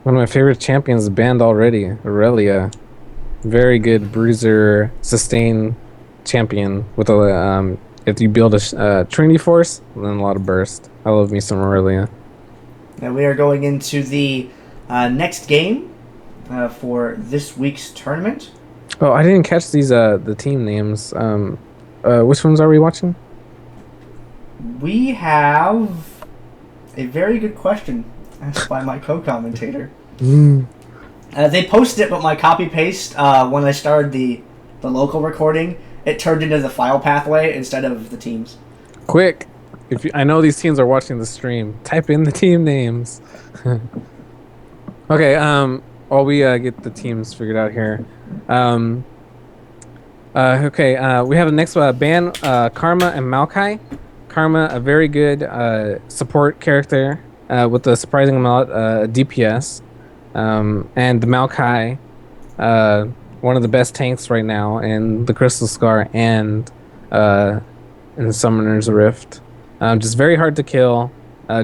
One of my favorite champions banned already, Aurelia. Very good bruiser sustain champion with a if you build a Trinity Force, then a lot of burst. I love me some Aurelia. And we are going into the next game for this week's tournament. Oh, I didn't catch these the team names. Which ones are we watching? We have a very good question asked by my co-commentator. They posted it, but my copy paste when I started the local recording, it turned into the file pathway instead of the teams. Quick! I know these teams are watching the stream, type in the team names. Okay. While we get the teams figured out here. Okay. We have the next ban Karma and Maokai. Karma, a very good support character with a surprising amount DPS. And the Maokai, one of the best tanks right now in the Crystal Scar and in Summoner's Rift. Just very hard to kill,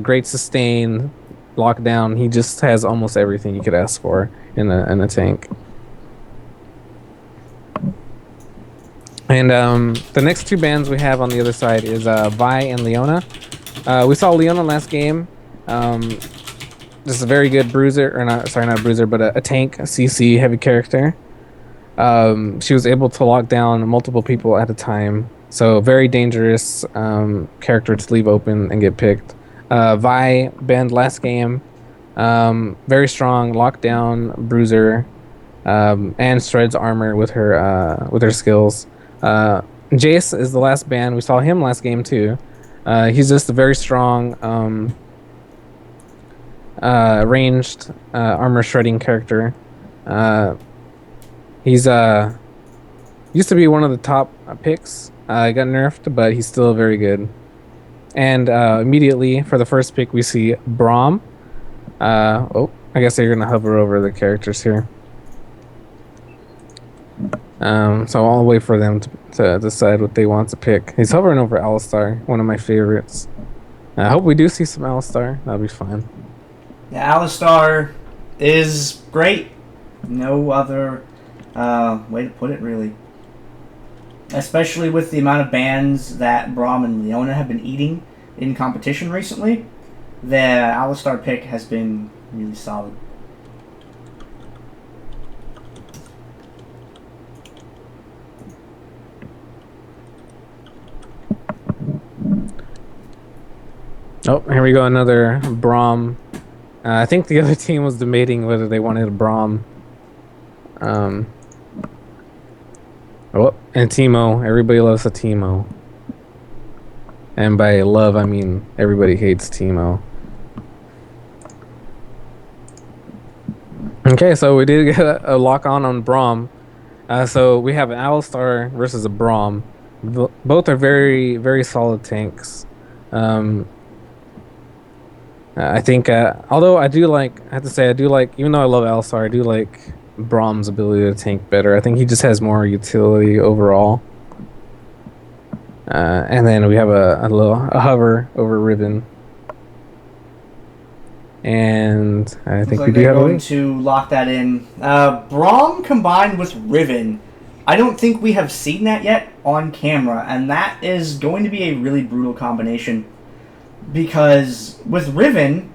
great sustain, lockdown. He just has almost everything you could ask for in a tank. And the next two bans we have on the other side is Vi and Leona. We saw Leona last game. Just a very good bruiser, or not a bruiser, but a tank, a CC heavy character. She was able to lock down multiple people at a time. So very dangerous character to leave open and get picked. Vi banned last game. Very strong lockdown bruiser, and shreds armor with her skills. Jace is the last ban. We saw him last game too. He's just a very strong ranged armor shredding character. He's used to be one of the top picks. Got nerfed, but he's still very good. And immediately for the first pick, we see Braum. I guess they're gonna hover over the characters here. So I'll wait for them to decide what they want to pick. He's hovering over Alistar, one of my favorites. I hope we do see some Alistar. That'll be fun. Yeah, Alistar is great. No other way to put it, really. Especially with the amount of bans that Braum and Leona have been eating in competition recently, the Alistar pick has been really solid. Oh, here we go, another Braum. I think the other team was debating whether they wanted a Braum. And Teemo. Everybody loves a Teemo. And by love, I mean everybody hates Teemo. Okay, so we did get a lock on Braum. So we have an Alistar versus a Braum. Both are very, very solid tanks. I think, although I have to say, even though I love Alistar, I do like Braum's ability to tank better. I think he just has more utility overall. And then we have a hover over Riven. And I think we do have going to lock that in. Braum combined with Riven. I don't think we have seen that yet on camera, and that is going to be a really brutal combination. Because with Riven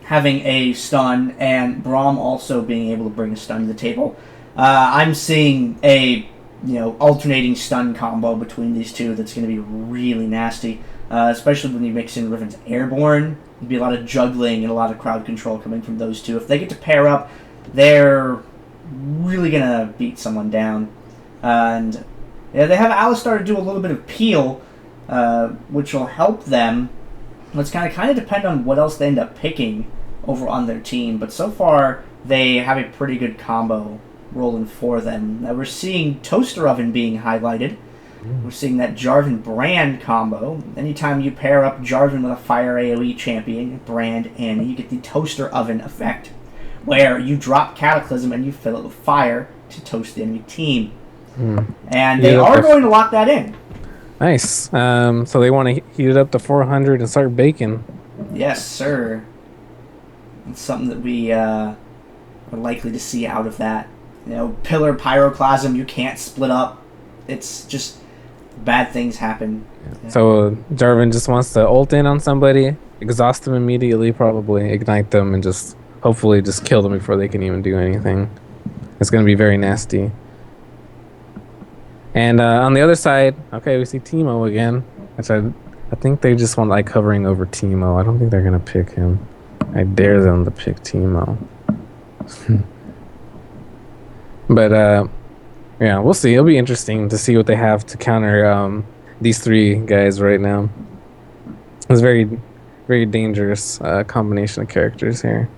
having a stun and Braum also being able to bring a stun to the table, I'm seeing a alternating stun combo between these two that's going to be really nasty, especially when you mix in Riven's Airborne. There'd be a lot of juggling and a lot of crowd control coming from those two. If they get to pair up, they're really going to beat someone down. And yeah, they have Alistar to do a little bit of peel, which will help them. It's kind of depend on what else they end up picking over on their team, but so far they have a pretty good combo rolling for them. Now we're seeing Toaster Oven being highlighted. We're seeing that Jarvan Brand combo. Anytime you pair up Jarvan with a Fire AoE champion, Brand, and you get the Toaster Oven effect, where you drop Cataclysm and you fill it with fire to toast the enemy team. And they are going to lock that in. Nice. So they want to heat it up to 400 and start baking. Yes, sir. It's something that are likely to see out of that. Pillar Pyroclasm, you can't split up. It's just bad things happen. Yeah. So Jarvan just wants to ult in on somebody, exhaust them immediately, probably ignite them, and just hopefully just kill them before they can even do anything. It's going to be very nasty. And on the other side, okay, we see Teemo again, which I think they just want like hovering over Teemo. I don't think they're going to pick him. I dare them to pick Teemo. But yeah, we'll see. It'll be interesting to see what they have to counter these three guys right now. It's very, very dangerous combination of characters here.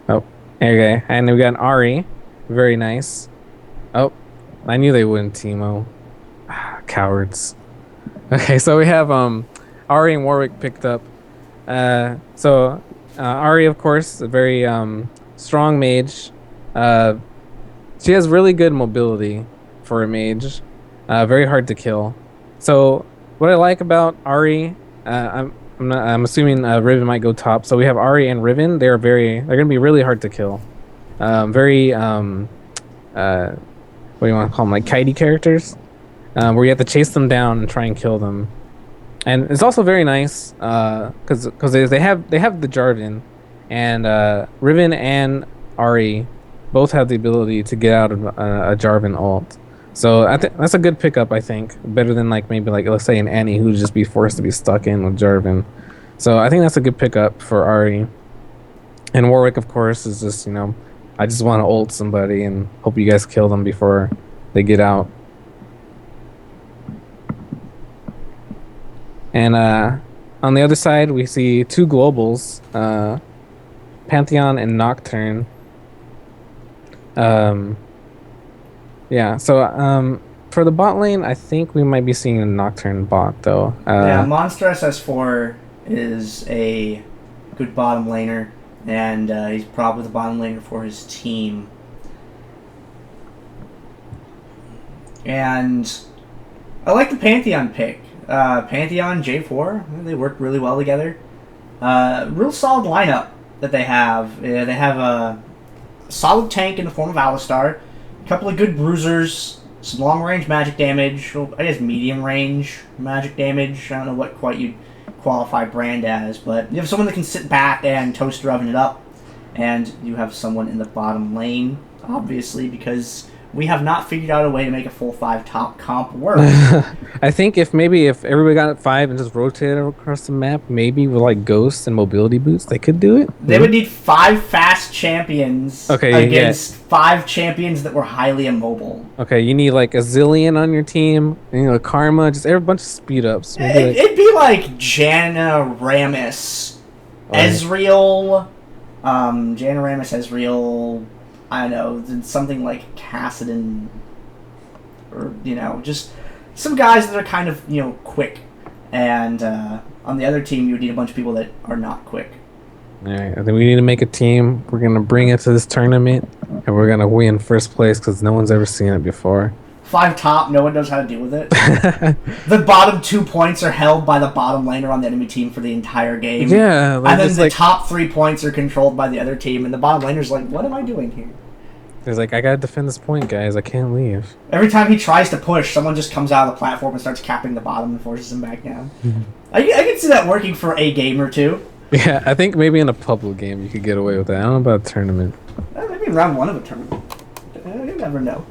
Oh, okay, and we got an Ahri. Very nice. Oh, I knew they wouldn't Teemo. Cowards. Okay, so we have Ahri and Warwick picked up. So Ahri, of course, a very strong mage. She has really good mobility for a mage. Very hard to kill. So what I like about Ahri, I'm assuming Riven might go top. So we have Ahri and Riven. They're gonna be really hard to kill. Very what do you want to call them? Like kitey characters, where you have to chase them down and try and kill them. And it's also very nice because they have the Jarvan, and Riven and Ahri both have the ability to get out of a Jarvan ult. So I think that's a good pickup. I think better than maybe let's say an Annie who'd just be forced to be stuck in with Jarvan. So I think that's a good pickup for Ahri. And Warwick, of course, is just I just want to ult somebody and hope you guys kill them before they get out. And on the other side, we see two globals, Pantheon and Nocturne. Yeah, so for the bot lane, I think we might be seeing a Nocturne bot, though. Yeah, Monster SS4 is a good bottom laner, and he's probably the bottom laner for his team. And I like the Pantheon pick. Pantheon, J4, they work really well together. Real solid lineup that they have. They have a solid tank in the form of Alistar, a couple of good bruisers, some long-range magic damage, I guess medium-range magic damage. I don't know what quite you'd qualify Brand as, but you have someone that can sit back and toaster oven it up, and you have someone in the bottom lane, obviously, because we have not figured out a way to make a full 5 top comp work. I think if everybody got 5 and just rotated across the map, maybe with ghosts and mobility boosts, they could do it. They would need 5 fast champions against 5 champions that were highly immobile. Okay, you need a Zillion on your team, and, Karma, just every bunch of speed ups. It'd be like Janna, Rammus, Ezreal, Janna, Rammus, Ezreal. I don't know, something like Kassadin, or, just some guys that are kind of, quick. And on the other team, you would need a bunch of people that are not quick. All right, I think we need to make a team. We're going to bring it to this tournament, and we're going to win first place because no one's ever seen it before. 5 top, no one knows how to deal with it. The bottom 2 points are held by the bottom laner on the enemy team for the entire game. Yeah. And then the top 3 points are controlled by the other team, and the bottom laner's like, what am I doing here? He's like, I gotta defend this point, guys. I can't leave. Every time he tries to push, someone just comes out of the platform and starts capping the bottom and forces him back down. I can see that working for a game or two. Yeah, I think maybe in a public game you could get away with that. I don't know about a tournament. Maybe in round 1 of a tournament. You never know.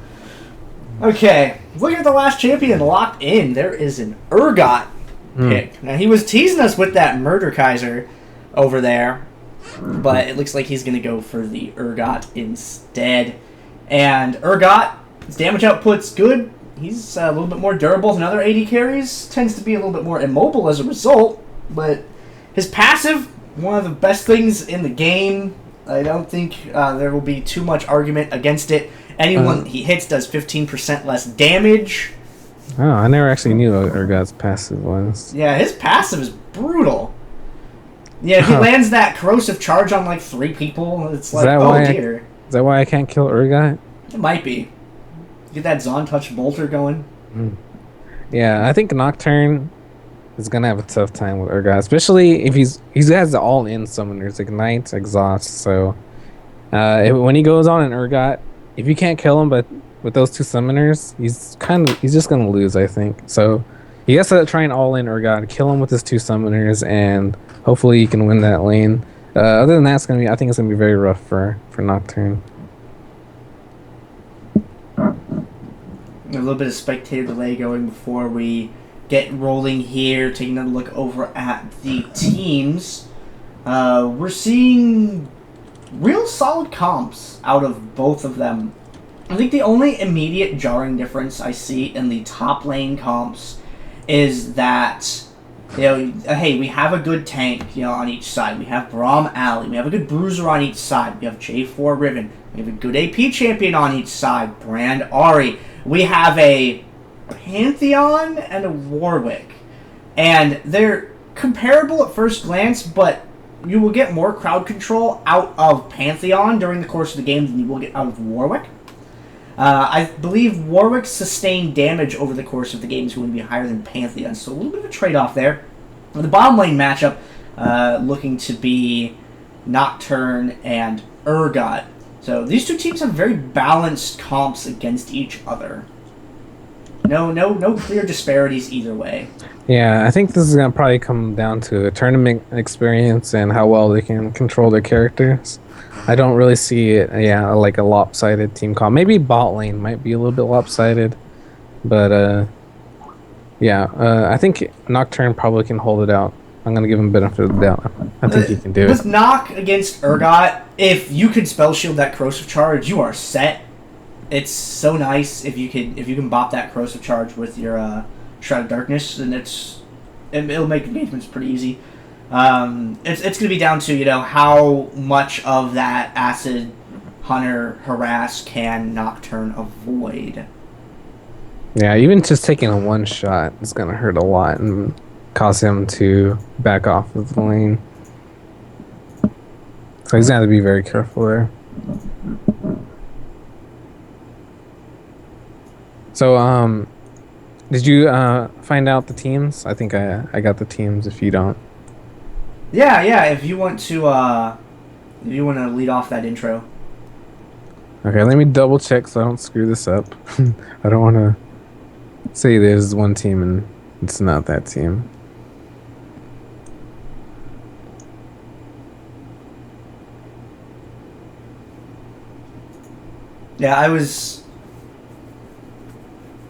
Okay, looking at the last champion locked in, there is an Urgot pick. Now, he was teasing us with that Murder Kaiser over there, but it looks like he's going to go for the Urgot instead. And Urgot, his damage output's good. He's a little bit more durable than other AD carries. Tends to be a little bit more immobile as a result, but his passive, one of the best things in the game. I don't think there will be too much argument against it. Anyone he hits does 15% less damage. Oh, I never actually knew Urgot's passive was. Yeah, his passive is brutal. Yeah, if he lands that corrosive charge on 3 people, it's like, oh dear. Is that why I can't kill Urgot? It might be. Get that Zon Touch Bolter going. Yeah, I think Nocturne is gonna have a tough time with Urgot, especially if he has the all-in summoners, Ignite, Exhaust. So When he goes on an Urgot, if you can't kill him, but with those two summoners, he's just gonna lose, I think. So he has to try and all in Urgot, kill him with his two summoners, and hopefully he can win that lane. Other than that, I think it's gonna be very rough for Nocturne. A little bit of spectator delay going before we get rolling here. Taking another look over at the teams. We're seeing real solid comps out of both of them. I think the only immediate jarring difference I see in the top lane comps is that, hey, we have a good tank, on each side. We have Braum Alley. We have a good bruiser on each side. We have J4 Riven. We have a good AP champion on each side, Brand Ari. We have a Pantheon and a Warwick. And they're comparable at first glance, but you will get more crowd control out of Pantheon during the course of the game than you will get out of Warwick. I believe Warwick's sustained damage over the course of the game is going to be higher than Pantheon, so a little bit of a trade-off there. The bottom lane matchup looking to be Nocturne and Urgot. So these two teams have very balanced comps against each other. No clear disparities either way. Yeah, I think this is gonna probably come down to a tournament experience and how well they can control their characters. I don't really see it, like a lopsided team comp. Maybe bot lane might be a little bit lopsided, but I think Nocturne probably can hold it out. I'm gonna give him benefit of the doubt. I think he can do it. With Noc against Urgot, if you can spell shield that corrosive charge, you are set. It's so nice if you can bop that corrosive charge with your Shroud of Darkness, and it'll make engagements pretty easy. It's going to be down to how much of that Acid Hunter harass can Nocturne avoid. Yeah, even just taking a one shot is going to hurt a lot and cause him to back off of the lane. So he's going to have to be very careful there. So, did you find out the teams? I think I got the teams if you don't. Yeah, if you want to lead off that intro. Okay, let me double check so I don't screw this up. I don't want to say there's one team and it's not that team. Yeah, I was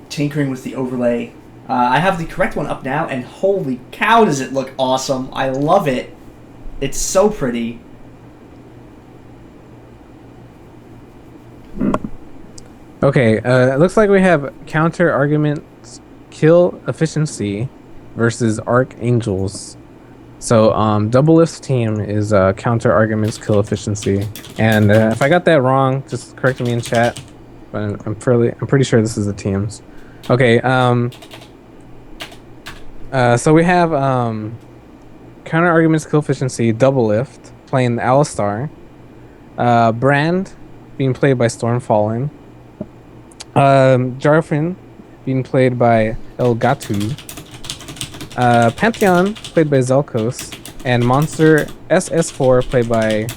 tinkering with the overlay. I have the correct one up now, and holy cow, does it look awesome. I love it. It's so pretty. Okay, it looks like we have counter arguments kill efficiency versus Archangels. So Double Lift's team is counter arguments kill efficiency. And if I got that wrong, just correct me in chat. But I'm pretty sure this is the teams. Okay, so we have counter arguments kill efficiency, Double Lift playing Alistar, Brand being played by Stormfallen, Jarfin being played by Elgatu, Pantheon played by Zelkos, and Monster SS4 played by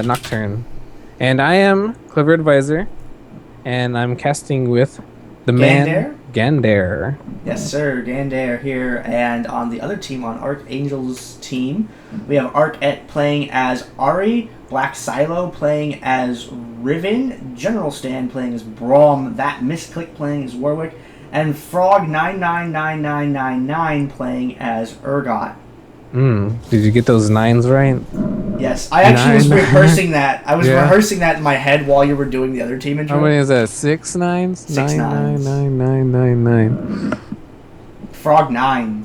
Nocturne. And I am Clever Advisor, and I'm casting with the man Gander. Yes, sir, Gander here. And on the other team, on Archangel's team, we have Arc-Et playing as Ari, Black Silo playing as Riven, General Stan playing as Braum, That Misclick playing as Warwick, and Frog9999999 playing as Urgot. Did you get those nines right? Yes, I actually was rehearsing that. I was rehearsing that in my head while you were doing the other team intro. How many is that? 6 nines? 6 nines. 9. Frog 9.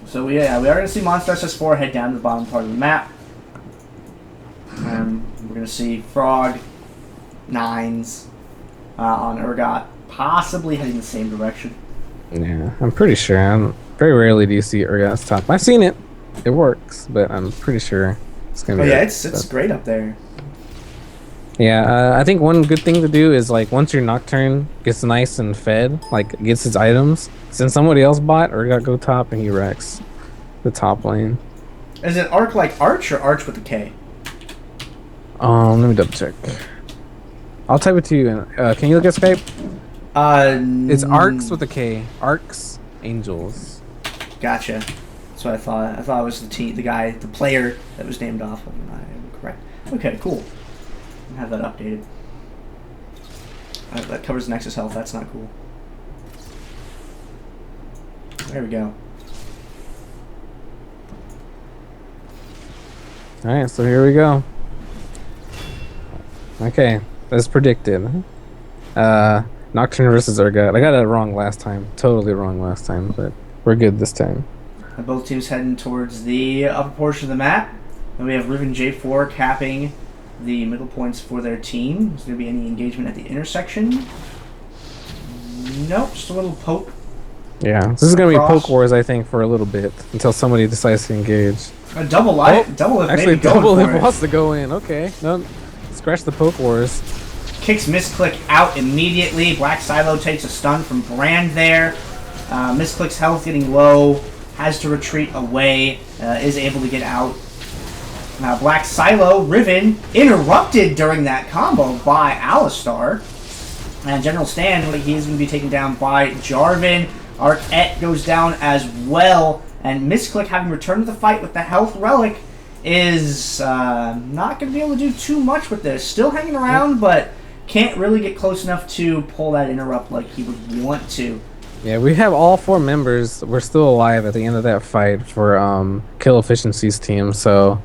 So we are going to see Monster SS4 head down to the bottom part of the map. And we're going to see Frog 9s on Urgot, possibly heading the same direction. Yeah, I'm pretty sure. Very rarely do you see Urgot's top. I've seen it. It works, but I'm pretty sure it's going to be... Oh yeah, it's great up there. Yeah, I think one good thing to do is, like, once your Nocturne gets nice and fed, like, gets his items, since somebody else bought Urgot go top and he wrecks the top lane. Is it Arc like Arch or Arch with a K? Let me double check. I'll type it to you. Can you look at Skype? It's Arcs with a K. Arcs Angels. Gotcha. That's what I thought. I thought it was the guy, the player that was named off of. I am correct. Okay, cool. I'll have that updated. That covers Nexus Health. That's not cool. There we go. Alright, so here we go. Okay, as predicted. Nocturne versus Urgot. I got it wrong last time. Totally wrong last time, but we're good this time. Both teams heading towards the upper portion of the map. And we have Riven J4 capping the middle points for their team. Is there going to be any engagement at the intersection? Nope, just a little poke. Yeah, this is going to be poke wars, I think, for a little bit until somebody decides to engage. A double life, double if actually, maybe double going for if wants to go in. Okay, no, scratch the poke wars. Kicks Misclick out immediately. Black Silo takes a stun from Brand there. Misclick's health getting low, has to retreat away, is able to get out. Black Silo, Riven, interrupted during that combo by Alistar. And General Stand, he is going to be taken down by Jarvan. Ro8 goes down as well. And Misclick, having returned to the fight with the health relic, is not going to be able to do too much with this. Still hanging around, but can't really get close enough to pull that interrupt like he would want to. Yeah, we have all 4 members. We're still alive at the end of that fight for Kill Efficiency's team. So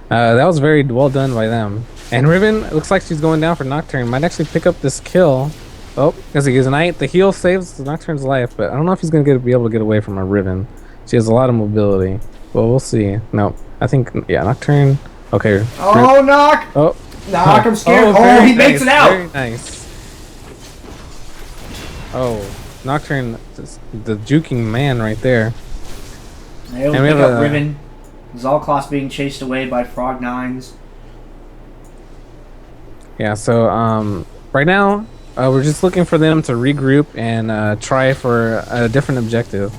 that was very well done by them. And Riven, looks like she's going down for Nocturne. Might actually pick up this kill. Oh, because he Ignite. The heal saves Nocturne's life, but I don't know if he's going to be able to get away from a Riven. She has a lot of mobility. Well, we'll see. No, I think, yeah, Nocturne. Okay. Oh, Nock! Oh. Nock, I'm scared. Oh, he makes it out! Very nice. Oh, Nocturne, the juking man right there. They'll pick up Riven. Zalcloss being chased away by Frog9s. Yeah, so right now, we're just looking for them to regroup and try for a different objective.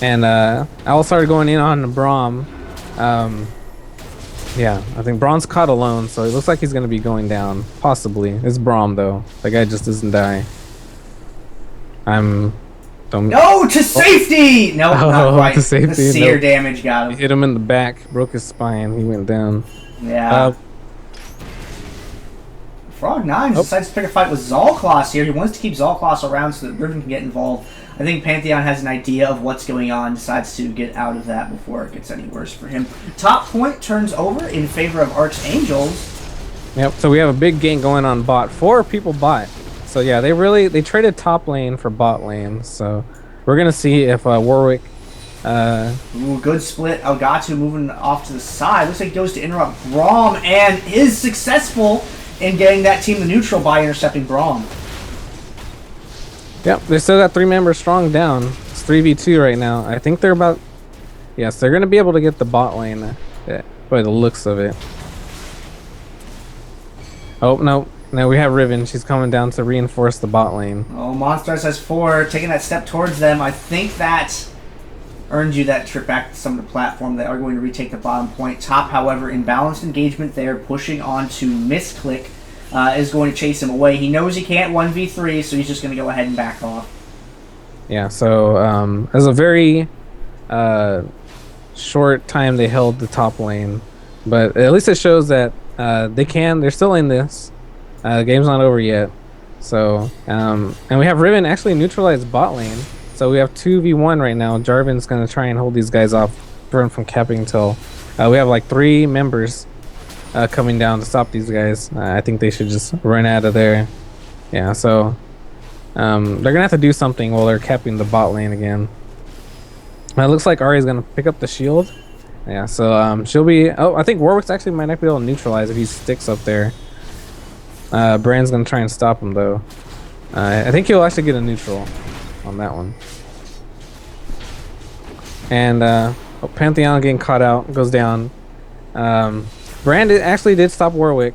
And I'll start going in on Braum. Yeah, I think Braum's caught alone, so it looks like he's going to be going down. Possibly. It's Braum, though. The guy just doesn't die. No, to safety! No, not quite. To safety. The seer damage got him. Hit him in the back, broke his spine. He went down. Yeah. Frog9 decides to pick a fight with Zalcloss here. He wants to keep Zalcloss around so that Riven can get involved. I think Pantheon has an idea of what's going on, decides to get out of that before it gets any worse for him. Top point turns over in favor of Archangels. Yep, so we have a big game going on bot. 4 people bot. So yeah, they traded top lane for bot lane. So we're going to see if Warwick... Ooh, good split. Elgato moving off to the side. Looks like he goes to interrupt Braum and is successful in getting that team the neutral by intercepting Braum. Yep, they still got 3 members strong down. It's 3v2 right now. I think they're about... Yes, they're going to be able to get the bot lane by the looks of it. Oh, no. Now we have Riven. She's coming down to reinforce the bot lane. Oh, Monstars has 4, taking that step towards them. I think that earned you that trip back to some of the platform. They are going to retake the bottom point. Top, however, in balanced engagement there, pushing on to Misclick. Is going to chase him away. He knows he can't 1v3, so he's just going to go ahead and back off. Yeah, so there's a very short time they held the top lane, but at least it shows that they're still in this. The game's not over yet. So, and we have Riven actually neutralized bot lane, so we have 2v1 right now. Jarvan's going to try and hold these guys off, prevent from capping till we have like 3 members coming down to stop these guys. I think they should just run out of there. Yeah, so they're gonna have to do something while they're capping the bot lane again. It looks like Ari's gonna pick up the shield. Yeah, so she'll be... Oh, I think Warwick's actually might not be able to neutralize if he sticks up there. Brand's gonna try and stop him though. I think he'll actually get a neutral on that one. And Pantheon getting caught out, goes down. Brand actually did stop Warwick,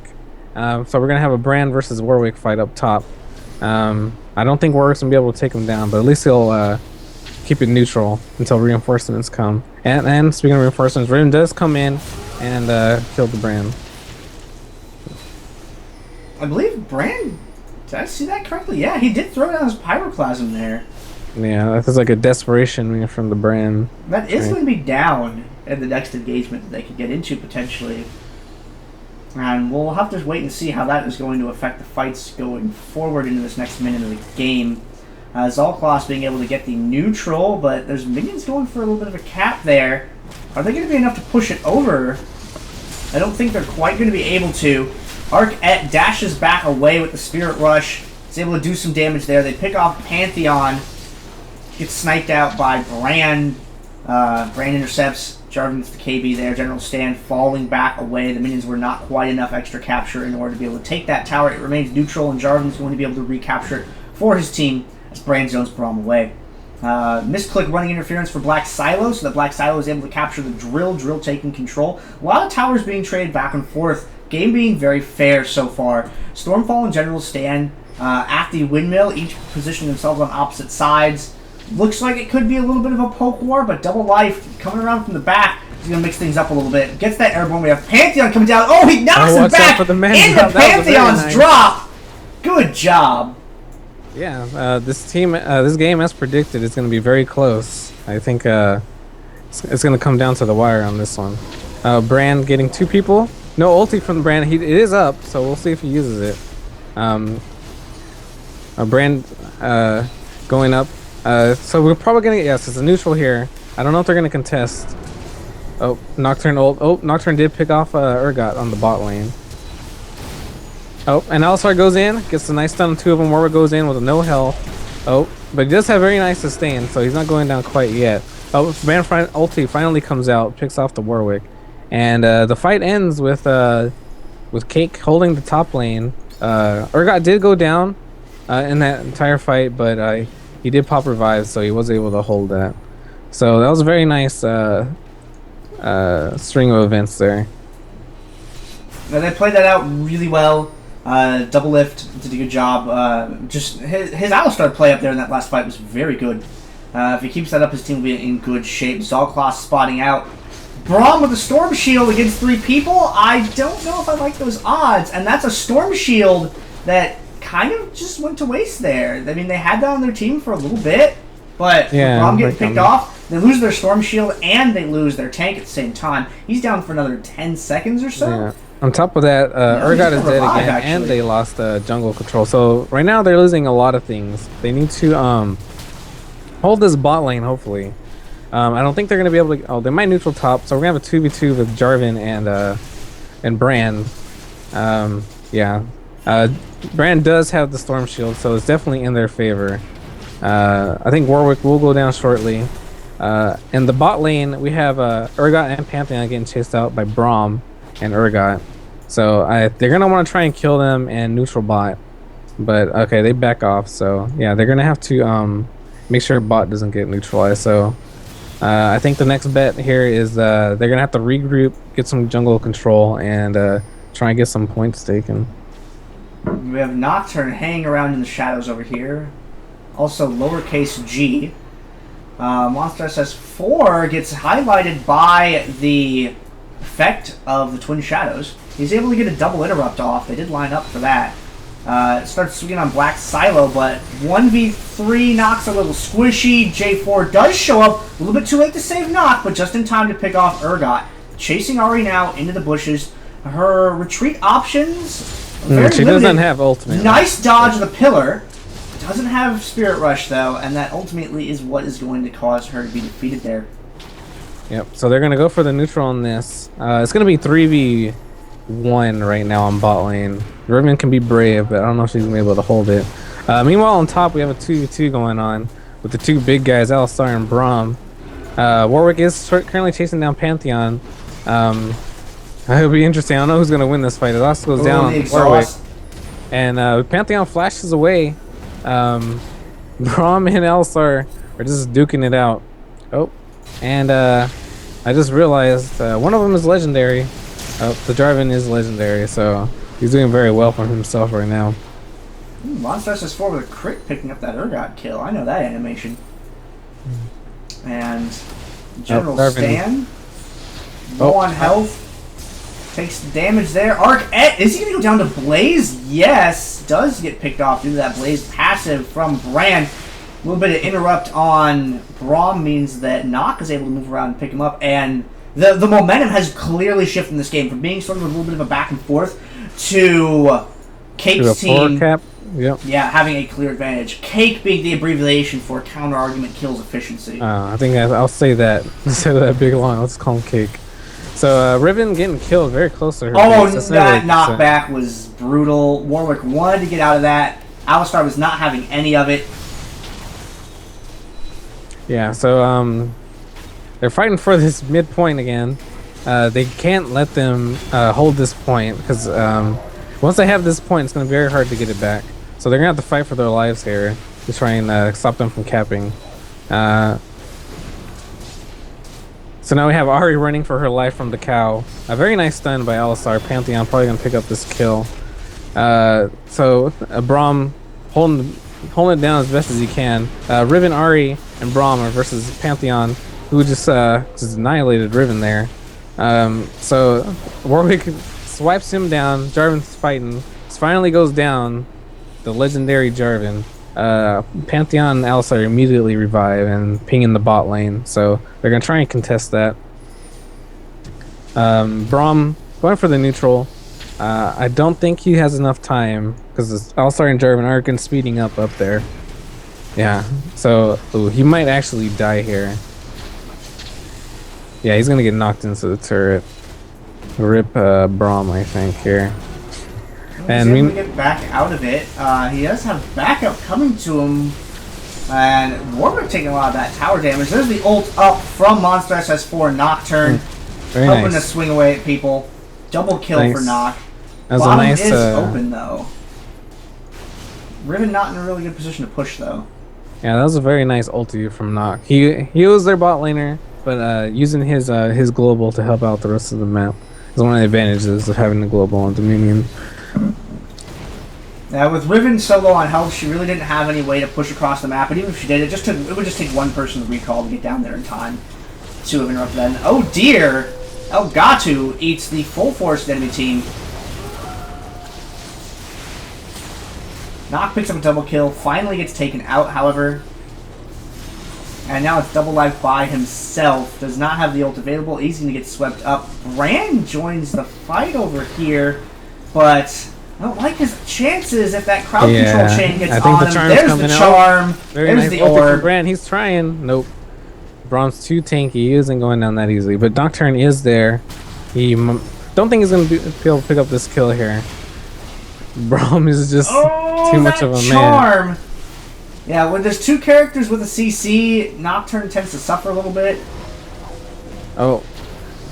so we're gonna have a Brand versus Warwick fight up top. I don't think Warwick's gonna be able to take him down, but at least he'll keep it neutral until reinforcements come. And speaking of reinforcements, Riven does come in and kill the brand. I believe Brand. Did I see that correctly? Yeah, he did throw down his pyroclasm there. Yeah, that's like a desperation from the brand. That is going to be down in the next engagement that they could get into potentially. And we'll have to wait and see how that is going to affect the fights going forward into this next minute of the game. Zalklaus being able to get the neutral, but there's minions going for a little bit of a cap there. Are they going to be enough to push it over? I don't think they're quite going to be able to. Arc-Et dashes back away with the Spirit Rush. Is able to do some damage there. They pick off Pantheon. Gets sniped out by Brand. Brand intercepts. Jarvan gets the KB there. General Stand falling back away. The minions were not quite enough extra capture in order to be able to take that tower. It remains neutral, and Jarvan's going to be able to recapture it for his team as Brand zones Braum away. Misclick running interference for Black Silo, so that Black Silo is able to capture the Drill. Drill taking control. A lot of towers being traded back and forth. Game being very fair so far. Stormfall and General Stand at the windmill, each positioning themselves on opposite sides. Looks like it could be a little bit of a poke war, but Double Life coming around from the back is going to mix things up a little bit. Gets that airborne. We have Pantheon coming down. Oh, he knocks him back into Pantheon's drop. Good job. Yeah, this game, as predicted, is going to be very close. I think it's going to come down to the wire on this one. Brand getting 2 people. No ulti from the Brand. It is up, so we'll see if he uses it. Brand going up. So we're probably going to get, yes, it's a neutral here. I don't know if they're going to contest. Oh, Nocturne ult. Oh, Nocturne did pick off Urgot on the bot lane. Oh, and Alistar goes in, gets a nice stun on 2 of them. Warwick goes in with no health. Oh, but he does have very nice sustain, so he's not going down quite yet. Oh, Brand ulti finally comes out, picks off the Warwick. And the fight ends with Cake holding the top lane. Urgot did go down in that entire fight, but he did pop revive, so he was able to hold that. So that was a very nice string of events there. Now, they played that out really well. Double Lift did a good job. Just his Alistar play up there in that last fight was very good. If he keeps that up, his team will be in good shape. Zalklaus spotting out. Braum with a Storm Shield against 3 people. I don't know if I like those odds. And that's a Storm Shield that kind of just went to waste there. I mean, they had that on their team for a little bit, but yeah, Braum getting picked off, they lose their Storm Shield and they lose their tank at the same time. He's down for another 10 seconds or so. Yeah. On top of that, Urgot is dead again, actually. And they lost jungle control. So right now they're losing a lot of things. They need to hold this bot lane, hopefully. I don't think they're going to be able to... Oh, they might neutral top, so we're going to have a 2v2 with Jarvan and Brand. Yeah. Brand does have the Storm Shield, so it's definitely in their favor. I think Warwick will go down shortly. In the bot lane, we have Urgot and Pantheon getting chased out by Braum and Urgot. So they're going to want to try and kill them and neutral bot. But, okay, they back off. So, yeah, they're going to have to make sure bot doesn't get neutralized. So, I think the next bet here is they're going to have to regroup, get some jungle control, and try and get some points taken. We have Nocturne hanging around in the shadows over here. Also, lowercase g. Monster SS4 gets highlighted by the effect of the Twin Shadows. He's able to get a double interrupt off. They did line up for that. It starts swinging on Black Silo, but 1v3 Nox a little squishy. J4 does show up a little bit too late to save Nox, but just in time to pick off Urgot. Chasing Ari now into the bushes. Her retreat options, very she limited. Doesn't have ultimate. Nice dodge of the pillar. Doesn't have Spirit Rush, though, and that ultimately is what is going to cause her to be defeated there. Yep, so they're going to go for the neutral on this. It's going to be 3v1 right now on bot lane. Riven can be brave, but I don't know if she's going to be able to hold it. Meanwhile, on top, we have a 2v2 going on with the 2 big guys, Alistar and Braum. Warwick is currently chasing down Pantheon. It'll be interesting. I don't know who's going to win this fight. It also goes down on Warwick. And Pantheon flashes away. Braum and Alistar are just duking it out. Oh, and I just realized one of them is legendary. The Jarvan is legendary, so he's doing very well for himself right now. Monster SS4 with a crit picking up that Urgot kill. I know that animation. And General Jarvan. Stan. Low on health. Takes the damage there. Arc-et, is he going to go down to Blaze? Yes. Does get picked off due to that Blaze passive from Brand. A little bit of interrupt on Braum means that Nock is able to move around and pick him up. And the momentum has clearly shifted in this game from being sort of a little bit of a back and forth to Cake's team. Cap. Yep. Yeah, having a clear advantage. Cake being the abbreviation for counter argument kills efficiency. I think I'll say that instead of that big line. Let's call him Cake. So Riven getting killed very close to her. Oh, that knockback was brutal. Warwick wanted to get out of that. Alistar was not having any of it. Yeah, so they're fighting for this midpoint again. They can't let them hold this point because once they have this point, it's going to be very hard to get it back. So they're going to have to fight for their lives here to try and stop them from capping. So now we have Ahri running for her life from the cow. A very nice stun by Alistar. Pantheon probably going to pick up this kill. So Braum holding it down as best as he can. Riven, Ahri, and Braum are versus Pantheon, who just annihilated Riven there. So Warwick swipes him down. Jarvan's fighting. Finally goes down. The legendary Jarvan. Pantheon and Alistar immediately revive and ping in the bot lane. So they're going to try and contest that. Braum going for the neutral. I don't think he has enough time because Alistar and Jarvan are speeding up there. Yeah, so he might actually die here. Yeah, he's gonna get knocked into the turret. Rip Braum, I think here. And he's able to get back out of it. He does have backup coming to him, and Warwick taking a lot of that tower damage. There's the ult up from Monster SS4 Nocturne, hoping to swing away at people. Double kill for Nock. That's Bottom a nice. Is open though. Riven not in a really good position to push though. Yeah, that was a very nice ulti from Nock. He was their bot laner, but using his global to help out the rest of the map is one of the advantages of having the global on Dominion. Now with Riven so low on health, she really didn't have any way to push across the map. But even if she did, it would just take one person to recall to get down there in time to have interrupted that. And, oh dear, Elgato eats the full force enemy team. Nock picks up a double kill, finally gets taken out, however. And now it's double life by himself. Does not have the ult available, easy to get swept up. Brand joins the fight over here, but I don't like his chances if that crowd control chain gets on him. There's the charm. There's nice the orb. Brand, he's trying. Nope. Braum's too tanky. He isn't going down that easily. But Nocturne is there. He don't think he's going to be able to pick up this kill here. Braum is just too much of a charm. Man. Yeah, when there's two characters with a CC, Nocturne tends to suffer a little bit. Oh.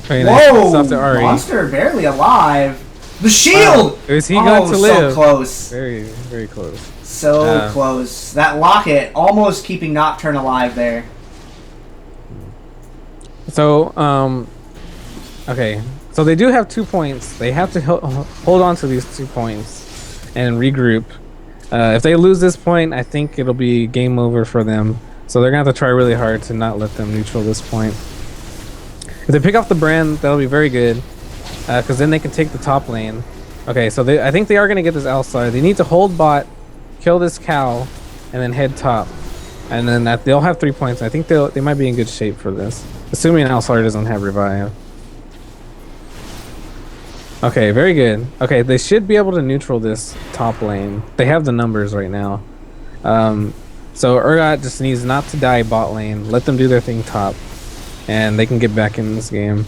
Whoa! Nice. Monster barely alive. The shield! Is he going to live? So close. Very, very close. So close. That locket almost keeping Nocturne alive there. So, okay. So they do have 2 points. They have to hold on to these 2 points and regroup. If they lose this point, I think it'll be game over for them. So they're going to have to try really hard to not let them neutral this point. If they pick off the Brand, that'll be very good. Because then they can take the top lane. Okay, so I think they are going to get this Alistar. They need to hold bot, kill this cow, and then head top. And then they'll have 3 points. I think they might be in good shape for this. Assuming Alistar doesn't have revive. Okay, very good. Okay, they should be able to neutral this top lane. They have the numbers right now. So Urgot just needs not to die bot lane. Let them do their thing top. And they can get back in this game.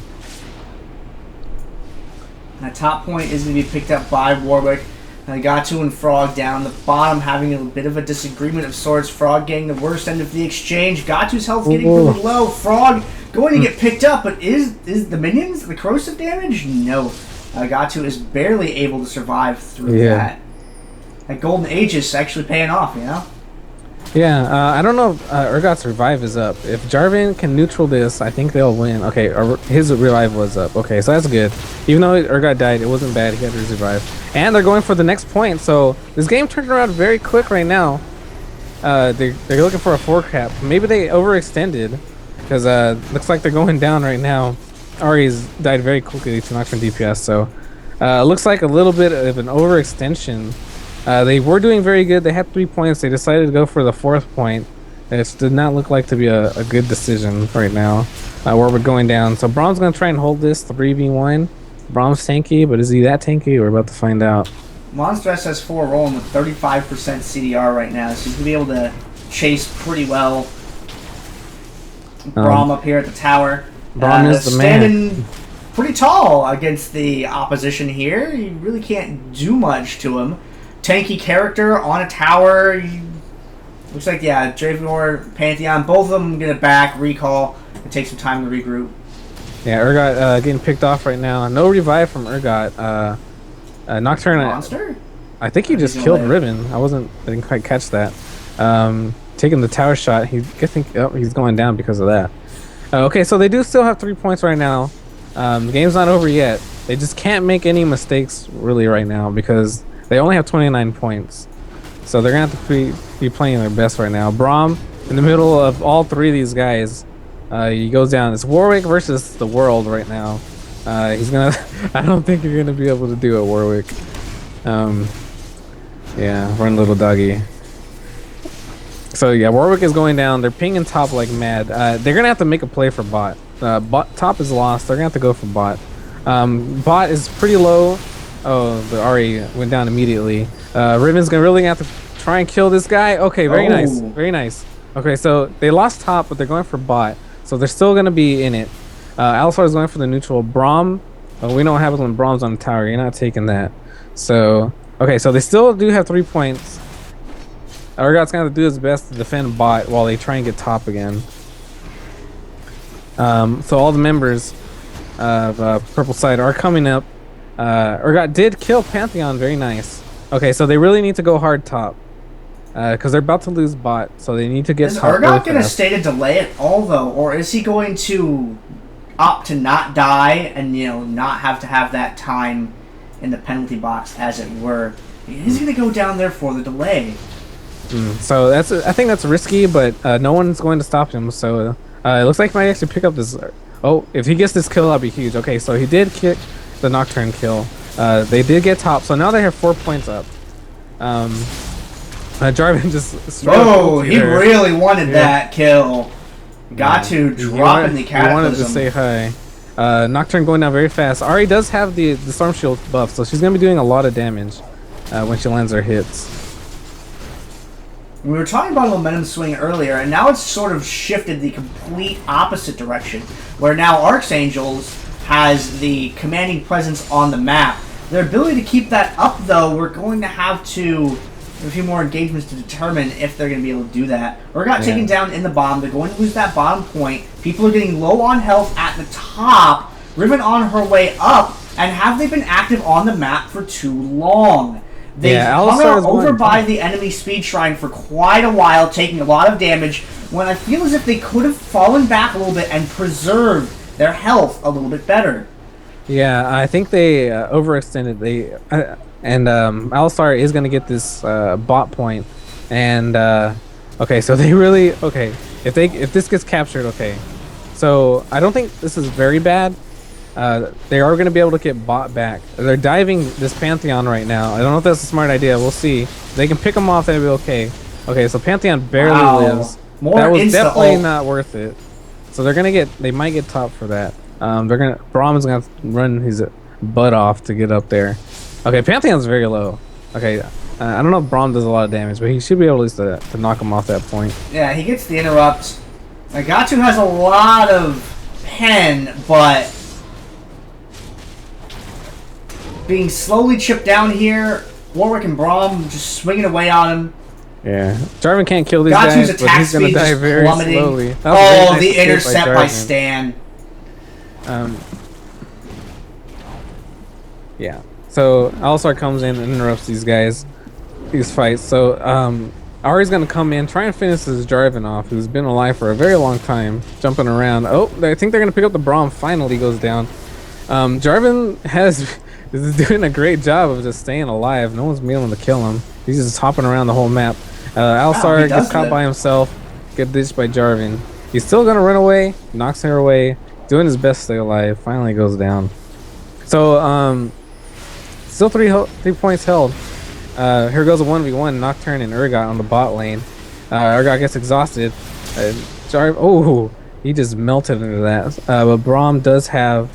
That top point is going to be picked up by Warwick. Elgato and Frog down the bottom, having a bit of a disagreement of sorts. Frog getting the worst end of the exchange. Gatu's health getting really low. Frog going to get picked up, but is the minions the corrosive damage? No. Elgato is barely able to survive through that. That Golden Aegis actually paying off, you know? Yeah, I don't know if Urgot's revive is up. If Jarvan can neutral this, I think they'll win. Okay, his revive was up. Okay, so that's good. Even though Urgot died, it wasn't bad. He had his revive. And they're going for the next point, so this game turned around very quick right now. They're looking for a 4 cap. Maybe they overextended. because looks like they're going down right now. Ari's died very quickly to Nocturne DPS, so looks like a little bit of an overextension. They were doing very good. They had 3 points. They decided to go for the 4th point. It did not look like to be a good decision right now. Where we're going down. So Brom's going to try and hold this 3v1. Brom's tanky, but is he that tanky? We're about to find out. Monster SS4 rolling with 35% CDR right now, so he's going to be able to chase pretty well. Brom up here at the tower. Brom is the standing man. Pretty tall against the opposition here. You really can't do much to him. Tanky character on a tower. Looks like, yeah, Dravenor, Pantheon, both of them get it back, recall, and take some time to regroup. Yeah, Urgot getting picked off right now. No revive from Urgot. Nocturne. Monster? I think he just killed Riven. I didn't quite catch that. Taking the tower shot. He's going down because of that. Okay, so they do still have 3 points right now. The game's not over yet. They just can't make any mistakes really right now because they only have 29 points. So they're gonna have to be playing their best right now. Brom in the middle of all 3 of these guys. He goes down. It's Warwick versus the world right now. He's gonna. I don't think you're gonna be able to do it, Warwick. Yeah, run little doggy. So yeah, Warwick is going down. They're pinging top like mad. They're gonna have to make a play for bot. Top is lost. They're gonna have to go for bot. Bot is pretty low. Oh, the Ari went down immediately. Riven's gonna really have to try and kill this guy. Okay, very nice, very nice. Okay, so they lost top, but they're going for bot. So they're still gonna be in it. Alistar is going for the neutral. Brom, we know what happens when Brom's on the tower. You're not taking that. So okay, so they still do have 3 points. Urgot's gonna have to do his best to defend bot while they try and get top again. So all the members of purple side are coming up. Urgot did kill Pantheon, very nice. Okay, so they really need to go hard top. Because they're about to lose bot, so they need to get top. Is Urgot going to stay to delay it all, though? Or is he going to opt to not die and, not have to have that time in the penalty box, as it were? He's going to go down there for the delay. So I think that's risky, but no one's going to stop him, so it looks like he might actually pick up this. Oh, if he gets this kill, that'll be huge. Okay, so he did kick the Nocturne kill. They did get top, so now they have 4 points up. Jarvan just he really wanted that kill. Got to drop in the Cataclysm. He wanted to say hi. Nocturne going down very fast. Ari does have the Storm Shield buff, so she's going to be doing a lot of damage when she lands her hits. We were talking about a momentum swing earlier, and now it's sort of shifted the complete opposite direction, where now Archangels has the commanding presence on the map. Their ability to keep that up, though, we're going to have to a few more engagements to determine if they're going to be able to do that. Urgot taken down in the bomb. They're going to lose that bottom point. People are getting low on health at the top. Riven on her way up. And have they been active on the map for too long? They've hung out over by the enemy speed shrine for quite a while, taking a lot of damage, when I feel as if they could have fallen back a little bit and preserved their health a little bit better. Yeah, I think they overextended. Alistar is going to get this bot point, and okay, so they really if this gets captured, okay, so I don't think this is very bad. They are going to be able to get bot back. They're diving this Pantheon right now. I don't know if that's a smart idea. We'll see. They can pick them off. They'll be okay. Okay, so Pantheon barely lives. That was definitely not worth it. So they might get top for that. Brom is gonna run his butt off to get up there. Okay, Pantheon's very low. Okay, I don't know if Brom does a lot of damage, but he should be able at least to knock him off that point. Yeah, he gets the interrupt. Nagatu has a lot of pen, but being slowly chipped down here. Warwick and Brom just swinging away on him. Yeah, Jarvan can't kill these guys, but he's gonna die very slowly. The intercept by Stan. Yeah. So Alistar comes in and interrupts these fights. So Ari's gonna come in, try and finish this Jarvan off, who's been alive for a very long time, jumping around. Oh, I think they're gonna pick up the Braum. Finally goes down. Jarvan is doing a great job of just staying alive. No one's been able to kill him. He's just hopping around the whole map. Alistar gets caught by himself, get ditched by Jarvan. He's still gonna run away. Knocks her away. Doing his best to stay alive. Finally goes down. So still 3 points held. Here goes a 1v1 Nocturne and Urgot on the bot lane. Urgot gets exhausted. Oh, he just melted into that. But Braum does have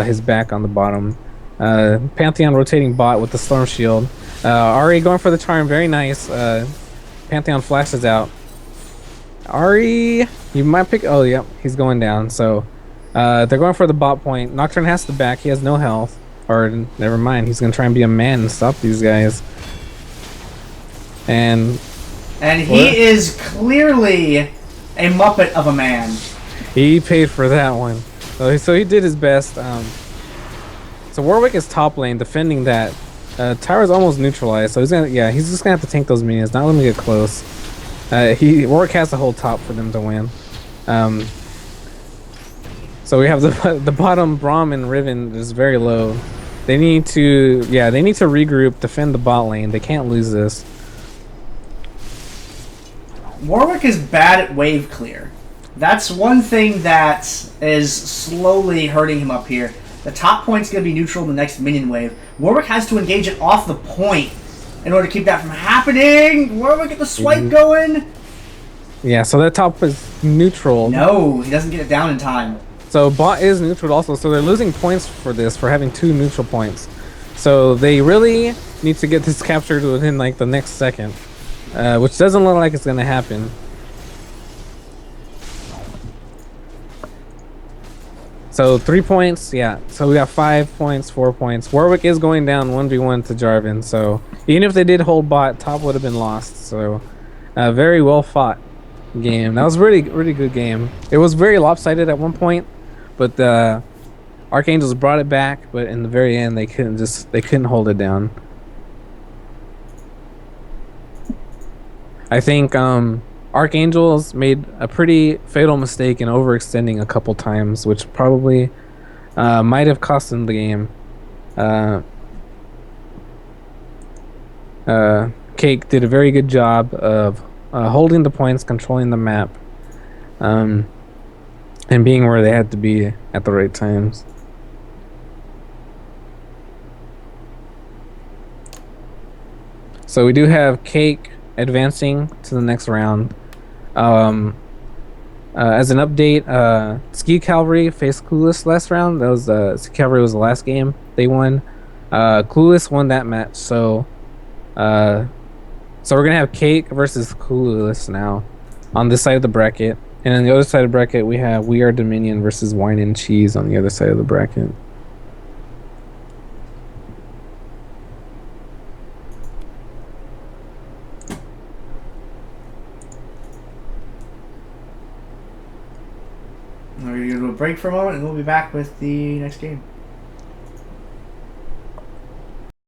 his back on the bottom. Pantheon rotating bot with the Storm Shield. Ari going for the charm, very nice. Pantheon flashes out. Ari, you might pick. Oh, yep, he's going down. So they're going for the bot point. Nocturne has the back. He has no health. Or never mind. He's gonna try and be a man and stop these guys. And he is clearly a Muppet of a man. He paid for that one. So he did his best. So Warwick is top lane defending that. Tower's almost neutralized, so he's just gonna have to tank those minions, not let them get close. Warwick has to hold top for them to win. So we have the bottom. Braum and Riven is very low. They need to regroup, defend the bot lane. They can't lose this. Warwick is bad at wave clear. That's one thing that is slowly hurting him up here. The top point's going to be neutral in the next minion wave. Warwick has to engage it off the point in order to keep that from happening. Warwick get the swipe going. Yeah, so that top is neutral. No, he doesn't get it down in time. So bot is neutral also, so they're losing points for this, for having 2 neutral points. So they really need to get this captured within like the next second, which doesn't look like it's going to happen. So 3 points, yeah. So we got 5 points, 4 points. Warwick is going down 1v1 to Jarvan, so even if they did hold bot, top would have been lost. So very well fought game. That was really good game. It was very lopsided at one point, but the Archangels brought it back, but in the very end they couldn't hold it down. I think Archangels made a pretty fatal mistake in overextending a couple times, which probably might have cost them the game. Cake did a very good job of holding the points, controlling the map, and being where they had to be at the right times. So we do have Cake advancing to the next round. As an update, Ski Cavalry faced Clueless last round. That was Ski Cavalry was the last game they won. Clueless won that match, so we're gonna have Cake versus Clueless now on this side of the bracket, and on the other side of the bracket we have We Are Dominion versus Wine and Cheese on the other side of the bracket. We're going to do a break for a moment, and we'll be back with the next game.